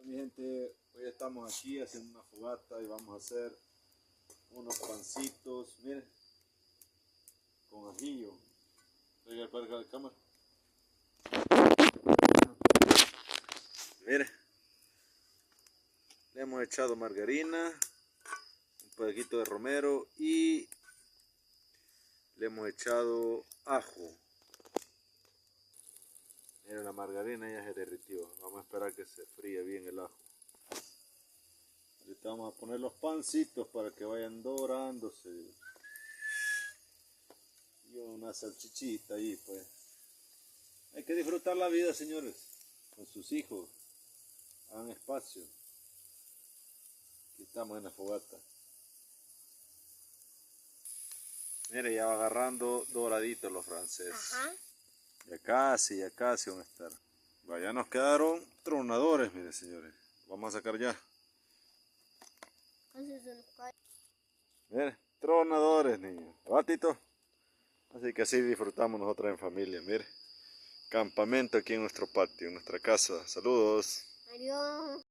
Mi gente, hoy estamos aquí haciendo una fogata y vamos a hacer unos pancitos, miren, con ajillo. Traiga para acá la cámara. Miren, le hemos echado margarina, un poquito de romero y le hemos echado ajo. Miren, la margarina ya se derritió. Vamos a esperar que se fríe bien el ajo. Ahorita vamos a poner los pancitos para que vayan dorándose. Y una salchichita ahí, pues. Hay que disfrutar la vida, señores. Con sus hijos. Hagan espacio. Aquí estamos en la fogata. Mire, ya va agarrando doraditos los franceses. Ajá. Ya casi van a estar. Ya nos quedaron tronadores, mire, señores. Vamos a sacar ya. Mire, tronadores, niños. Batito. Así que así disfrutamos nosotros en familia, mire. Campamento aquí en nuestro patio, en nuestra casa. Saludos. Adiós.